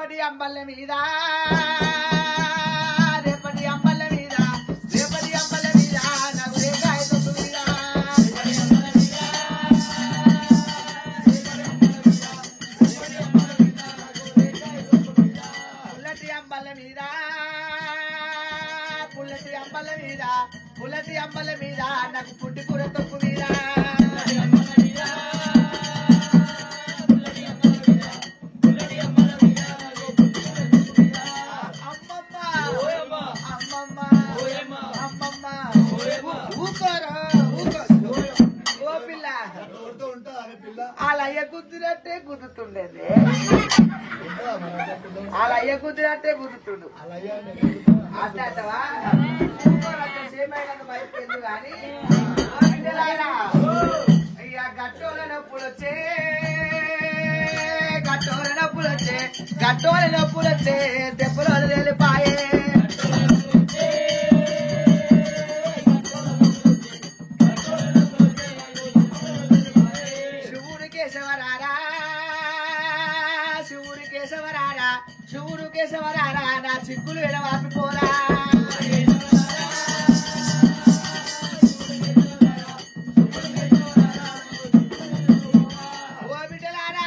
రేపటి అంబల్ల మీద రేపటి అంబల్ల మీద రేపటి అంబల్ల మీద నాకు రేగాయ తొట్టు మీద పుల్లటి అంబల్ల మీద పుల్లటి అంబల్ల మీద పుల్లటి అంబల్ల మీద నాకు పుట్టి కూర తొక్కు మీద కుదిరట్టే కుదుతుండేది అలా అయ్య కుదిరట్టే కుదుతుండు అట్టవా బయటకెళ్ళు కానీ ఇక గట్టోల నొప్పులు వచ్చే గట్టోల నొప్పులు వచ్చే గట్టోల నొప్పులు వచ్చే దెబ్బలు వెళ్ళిపాయే శివుడు కేశవరారా నా చిక్కులు ఎడవాపిపోరా ఓ బిడ్డలారా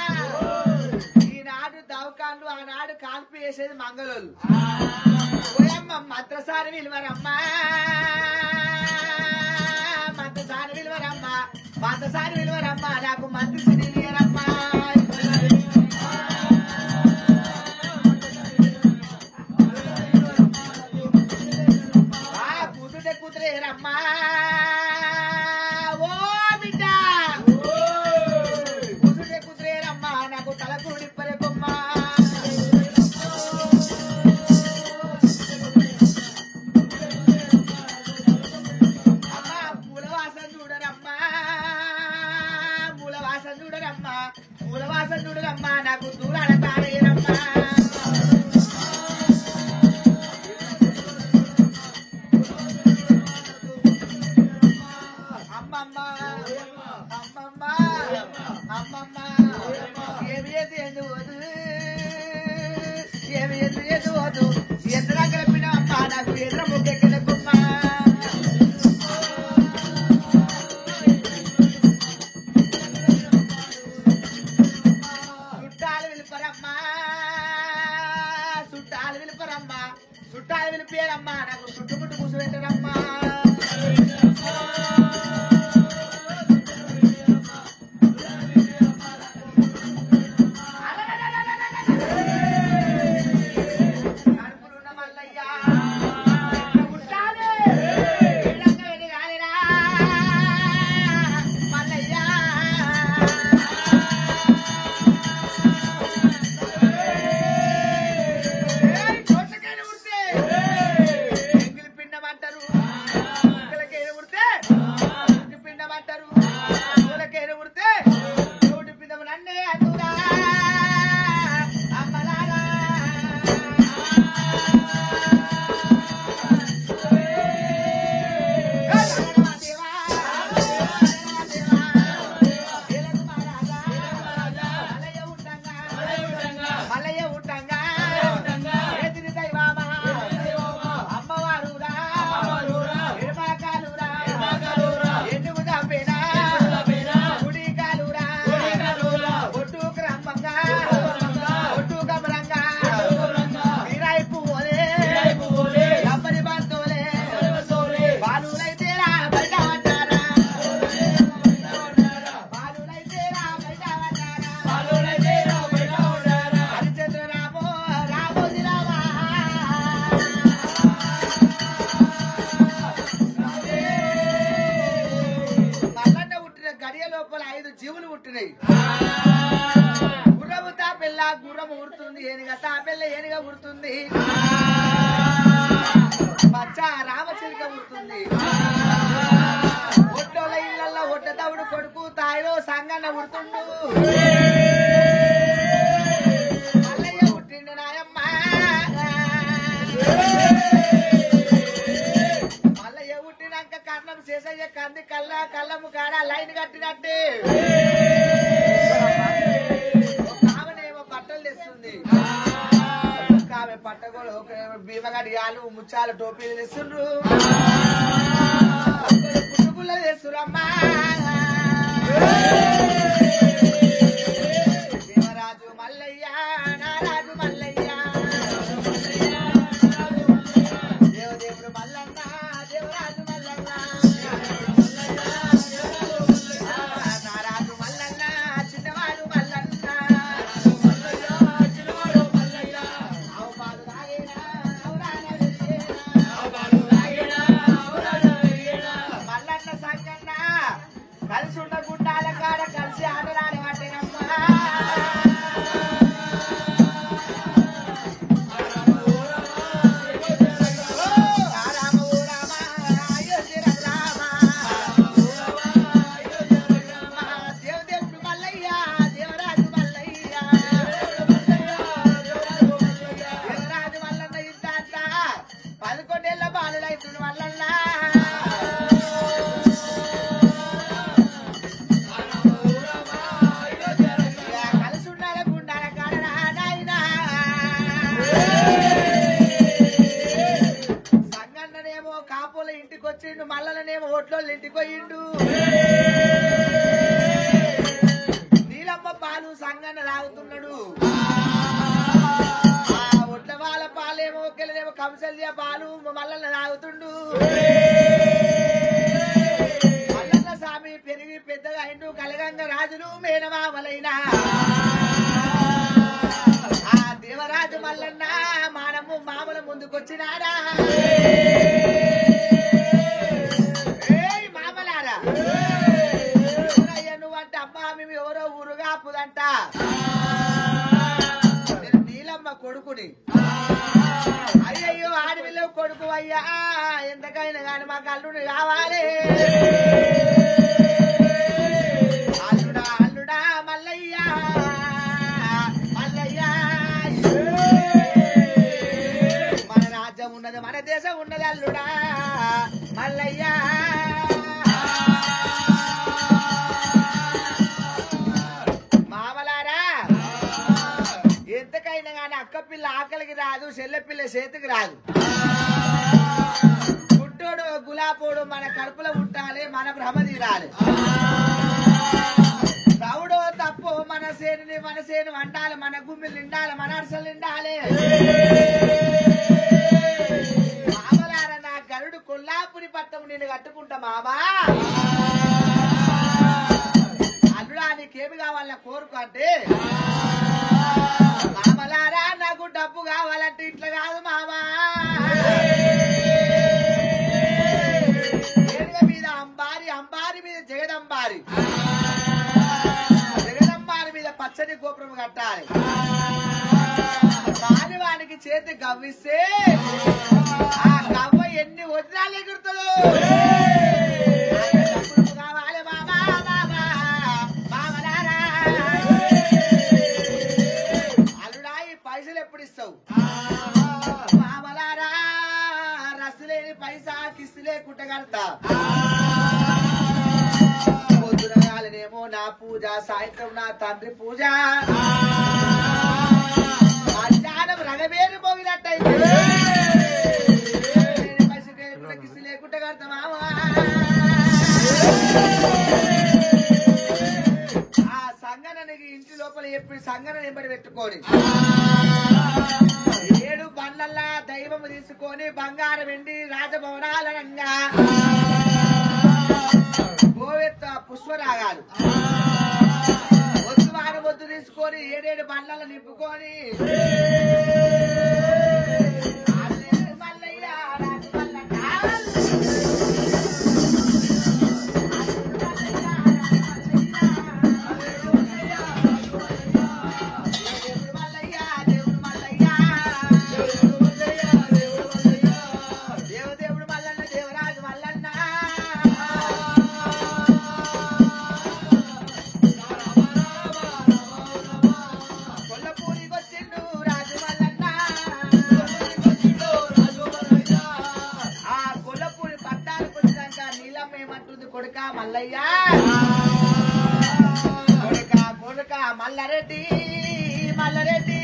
ఈనాడు దవకాళ్ళు ఆనాడు కాల్పు వేసేది మంగళోళ్ళు ఓయమ్మ మంత్రసారి విలువరమ్మా మంత్రసారి విలువరమ్మా మంత్రసారి విలువరమ్మా నాకు మంత్రి తెలియరమ్మా కుదిరేరమ్మా ఓ బిడ్డ కుదురే కుదిరేరమ్మా నాకు తలకు పరే బొమ్మ అమ్మా మూలవాసం చూడరమ్మా మూలవాసం చూడరమ్మా మూలవాసం చూడరమ్మా నాకు దూరాడ తారేరమ్మా చుట్టాలు విలిపేరమ్మా నాకు చుట్టుముట్టు కూర్చోబెట్టారమ్మా జీవులు పుట్టినాయి గుర్రము తాపెల్ల గుర్రము ఉడుతుంది ఏనుగా తాపెల్ల ఏనుగా ఉడుతుంది పచ్చ రామచిలుక ఉడుతుంది ఒట్టోల ఇళ్లలో ఒట్ట తవుడు కొడుకు తాయిలో సంగన్న ఉడుతుండు మల్లయ్య పుట్టిండు నాయమ్మ మల్లయ్య పుట్టినాక కన్నం శేషయ్య కంది కళ్ళము కాడ లైన్ కట్టినట్టే ఆమెనేమో బట్టలు తెస్తుంది పట్టగోలు భీమగడియాలు ముచ్చాల టోపీలు తెస్తుండ్రు పుట్టుగుళ్ళు తెస్తురమ్మా దేవరాజు మల్లయ్య నారాజు మల్లయ్య దేవదేవుడు మల్లన్న దేవరాజు మల్లన్న నారాజు మల్లన్న చిన్నవాడు మల్లన్న మల్లన్న సంగన్న కలిసి ఉన్న గుండాల కాడ కలిసి ఆడరాని వాటేనమ్మా ఇంటికి వచ్చిండు మల్లనేమో ఓట్లోళ్ళు ఇంటికి పోయిండు నీలమ్మ పాలు సంగన్న తాగుతున్నాడు ఒట్ల వాళ్ళ పాలేమో ఒక్కలేమో కంసల్య పాలు మల్లన్న తాగుతుండు మల్లన్న స్వామి పెరిగి పెద్దగా అయిండు కలగంగ రాజులు మేనమామలైనా ఆ దేవరాజు మల్లన్న మానము మామల ముందుకొచ్చినాడా నువ్వంటే అమ్మా మేము ఎవరో ఊరుగాపుదంట నేను నీలమ్మ కొడుకుని అయ్యయ్యో ఆడవిలో కొడుకు అయ్యా ఎంతకైనా కానీ మాకు అల్లుడు కావాలి అల్లుడా అల్లుడా మల్లయ్య మల్లయ్య మన రాజ్యం ఉన్నది మన దేశం ఉన్నది అల్లుడా మల్లయ్య ఎంతకైనా కానీ అక్క పిల్ల ఆకలికి రాదు చెల్లె పిల్ల చేతికి రాదు గుట్టోడు గులాపోడు మన కడుపులో ఉండాలి మన భ్రమ తీరాలి తవుడో తప్పు మన సేను వండాలి మన గుమ్మిలు నిండాలి మన అరసలు నిండాలి మామలార నా గరుడు కొల్లాపురి పట్టం నేను కట్టుకుంటా మామా అల్లుడా నీకేమి కావాలన్నా కోరుకు అంటే మామలారా నాకు డబ్బు కావాలంటే ఇట్లా కాదు మామా ఏనుగ మీద అంబారి అంబారి మీద జగదంబారి జగదంబారి మీద పచ్చని గోపురం కట్టాలి వానికి చేతి గవ్విస్తే ఆ గవ్వ ఎన్ని వజ్రాలు ఎగురుతుందో కావాలి మామా మామా మామలారా పైసలు ఎప్పుడు ఇస్తావు మామలారా రసలేని పైసా కిస్తులే కుట్టగడతా పొద్దునగాలనేమో నా పూజ సాయంత్రం నా తండ్రి పూజ మధ్యాహ్నం రగవేరు పోగినట్టయితే కిస్తులే కుట్టగడతా మామా ఆ సంగననికి ఇంటి లోపల ఎప్పుడు సంగన ఎంబడి పెట్టుకోని 7 బండ్లల్లా దైవము తీసుకొని బంగారం వెండి రాజభవనాలనంగా గోవెత్త పుష్పరాగాలు వద్దు వారు వద్దు తీసుకొని 7 బండ్లలో నింపుకొని కొడుక మల్లయ్య కొడుక మల్లారెడ్డి మల్లారెడ్డి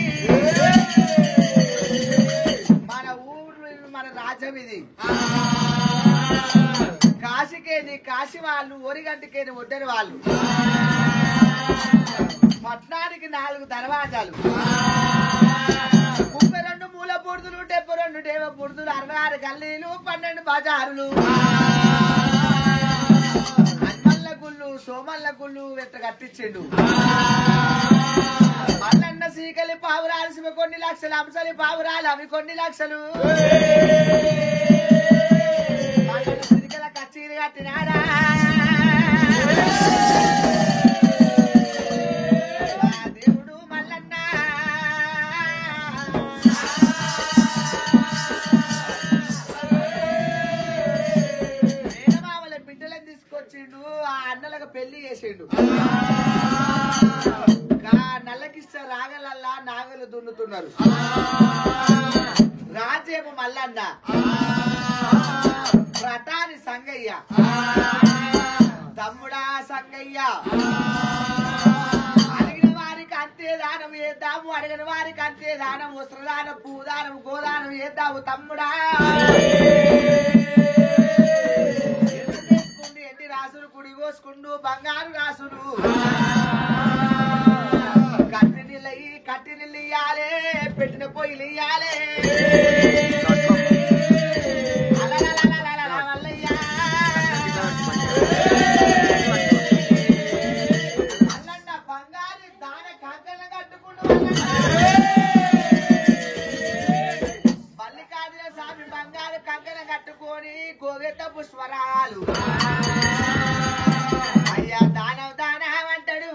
రాజ్యం ఇది. కాశీకేని కాశీ వాళ్ళు, ఒరిగంటికేని ఒడ్డని వాళ్ళు. పట్నానికి 4 దర్వాజాలు, 32 మూల బుర్దులు, 72 దేవ బుర్దులు, 66 గల్లీలు, 12 బజారులు, అన్మల్ల గుళ్ళు, సోమల్ల గుళ్ళు వెట్ట కట్టించిండు. మల్లన్న సీకలి పావురాలు, శివ కొన్ని లక్షలు, అంశలి పావురాలు అవి కొన్ని లక్షలు. సిరికల కచ్చీలు కట్టినాడా దేవుడు మల్లన్న. మేనమామల బిడ్డలను తీసుకొచ్చిండు, ఆ అన్నలకు పెళ్లి చేసిండు. నల్లకిష్ట రాగలల్లా నాగలు దున్నుతున్నారు. రాజేమో మల్లన్న, ప్రతాని సంగయ్య, తమ్ముడా సంగయ్య. అడిగిన వారికి అంతే దానం వేద్దాము, అడిగిన వారికి అంతే దానం, వస్త్రదానం, పూదానం, గోదానం వేద్దాము తమ్ముడా. చేసుకుంటూ ఎండి రాసులు కుడి కోసుకుంటూ బంగారు రాసులు కట్టి నీళ్ళు ఇయ్యాలే, పెట్టిన పొయ్యిలు ఇయ్యాలే. అల్లన్న బంగారు దాన కంకణ కట్టుకుంటూ మల్లికార్జున స్వామి బంగారు కంకణ కట్టుకొని గోగెత్త పుష్పరాలు. అయ్యా దానం దానం అంటాడు,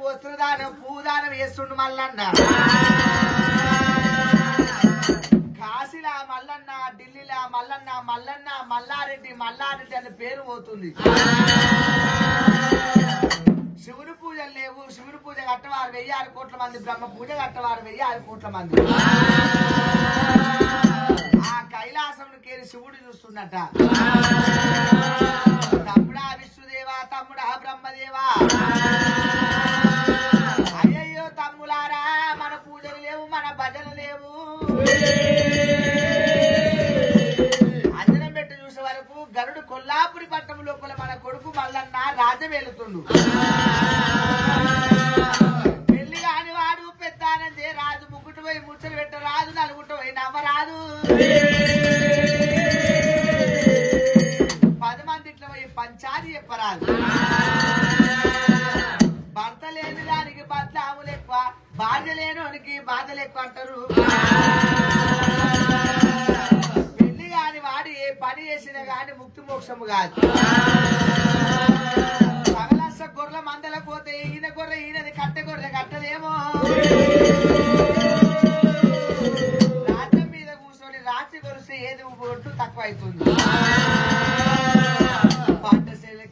వస్త్రదానం, పూదానం వేస్తుండు మల్లన్న. కాశీలా మల్లన్న, ఢిల్లీలా మల్లన్న, మల్లన్న మల్లారెడ్డి, మల్లారెడ్డి అనే పేరు పోతుంది. శివుని పూజలు లేవు. శివుని పూజ కట్టవారు 1000 కోట్ల మంది, బ్రహ్మ పూజ కట్టవారు 1000 కోట్ల మంది. ఆ కైలాసం కేరి శివుడు చూస్తున్నట. తమ్ముడా విష్ణుదేవా, తమ్ముడా బ్రహ్మదేవా. అయ్యయ్యో తమ్ములారా, మన పూజలు లేవు, మన భజనలు లేవు. అంజనం పెట్టి చూసే వరకు గరుడు కొల్లాపురి పట్టణం లోపల మన కొడుకు మల్లన్న రాజ్యం వెళుతుండు. పెళ్లి కాని వాడు పెద్దానం రాజు, ముగ్గుటు పోయి ముచ్చలు పెట్టరాదు, నలుగుట్టు పోయి నవ్వరాదు. 10 మంది ఇట్లా పోయి పంచాది చెప్పరాదు. భర్త లేని దానికి బద్లాములు ఎక్కువ, భార్య లేనోనికి బాధలు ఎక్కువ అంటారు. పెళ్లి కాని వాడు ఏ పని చేసినా గాని ముక్తి మోక్షము కాదు. సగలస గొర్రెల మందల పోతే ఈయన గొర్రె ఈయనది, కట్టె గొర్రె కట్టదేమో. రాజ్యం మీద కూర్చొని రాత్రి కొలిస్తే ఏది ఒట్టు తక్కువ అవుతుంది.